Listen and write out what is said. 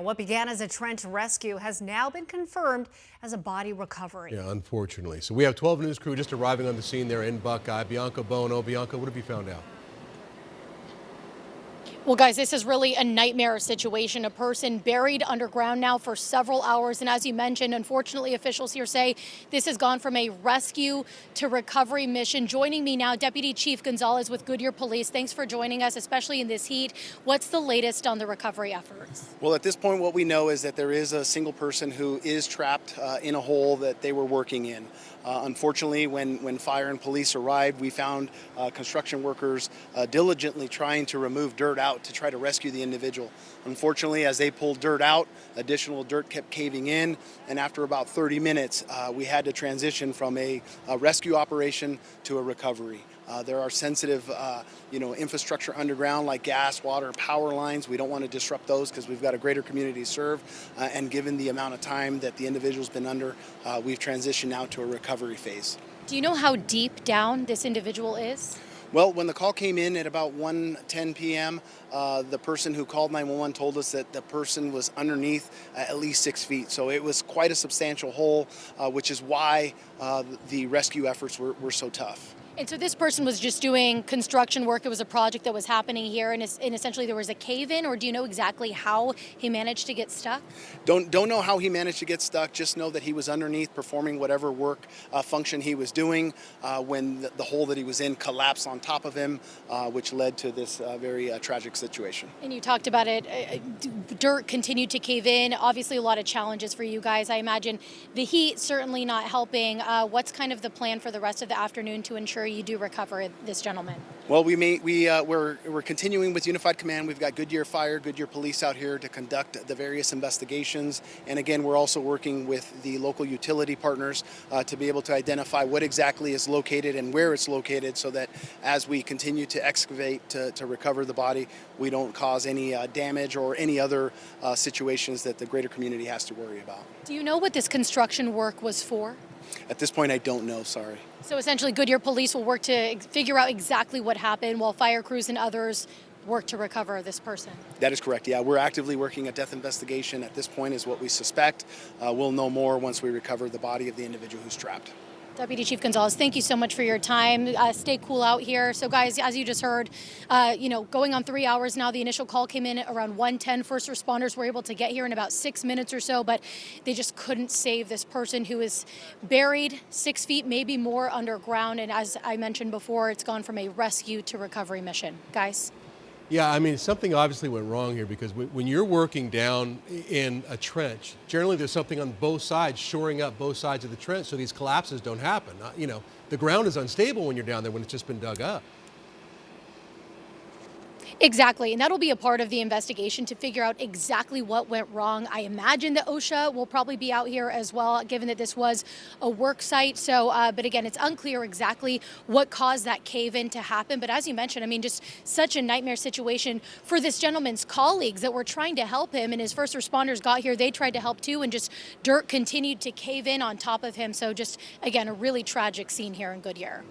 What began as a trench rescue has now been confirmed as a body recovery. Yeah, unfortunately. So we have 12 News crew just arriving on the scene there in Buckeye. Bianca Bono. Bianca, what have you found out? Well, guys, this is really a nightmare situation. A person buried underground now for several hours. And as you mentioned, unfortunately, officials here say this has gone from a rescue to recovery mission. Joining me now, Deputy Chief Gonzalez with Goodyear Police. Thanks for joining us, especially in this heat. What's the latest on the recovery efforts? Well, at this point, what we know is that there is a single person who is trapped in a hole that they were working in. Unfortunately, when fire and police arrived, we found construction workers diligently trying to remove dirt out to try to rescue the individual. Unfortunately, as they pulled dirt out, additional dirt kept caving in, and after about 30 minutes, we had to transition from a rescue operation to a recovery. There are sensitive, infrastructure underground like gas, water, power lines. We don't want to disrupt those because we've got a greater community to serve. And given the amount of time that the individual's been under, we've transitioned now to a recovery phase. Do you know how deep down this individual is? Well, when the call came in at about 1:10 p.m., the person who called 911 told us that the person was underneath at least 6 feet. So it was quite a substantial hole, which is why the rescue efforts were so tough. And so this person was just doing construction work. It was a project that was happening here, and essentially there was a cave-in, or do you know exactly how he managed to get stuck? Don't know how he managed to get stuck. Just know that he was underneath performing whatever work function he was doing when the hole that he was in collapsed on top of him, which led to this very tragic situation. And you talked about it. Dirt continued to cave in. Obviously, a lot of challenges for you guys. I imagine the heat certainly not helping. What's kind of the plan for the rest of the afternoon to ensure you do recover this gentleman? Well, we're continuing with Unified Command. We've got Goodyear Fire, Goodyear Police out here to conduct the various investigations. And again, we're also working with the local utility partners to be able to identify what exactly is located and where it's located, so that as we continue to excavate to recover the body, we don't cause any damage or any other situations that the greater community has to worry about. Do you know what this construction work was for? At this point, I don't know, sorry. So essentially, Goodyear Police will work to figure out exactly what happened while fire crews and others work to recover this person. That is correct, yeah. We're actively working a death investigation at this point is what we suspect. We'll know more once we recover the body of the individual who's trapped. Deputy Chief Gonzalez, thank you so much for your time. Stay cool out here. So guys, as you just heard, going on 3 hours now. The initial call came in at around 1:10. First responders were able to get here in about 6 minutes or so, but they just couldn't save this person who is buried 6 feet, maybe more underground. And as I mentioned before, it's gone from a rescue to recovery mission. Guys? Yeah, I mean, something obviously went wrong here, because when you're working down in a trench, generally there's something on both sides, shoring up both sides of the trench so these collapses don't happen. The ground is unstable when you're down there when it's just been dug up. Exactly, and that'll be a part of the investigation to figure out exactly what went wrong. I imagine that OSHA will probably be out here as well, given that this was a work site. So, but again, it's unclear exactly what caused that cave-in to happen. But as you mentioned, I mean, just such a nightmare situation for this gentleman's colleagues that were trying to help him. And his first responders got here, they tried to help too, and just dirt continued to cave in on top of him. So just, again, a really tragic scene here in Goodyear.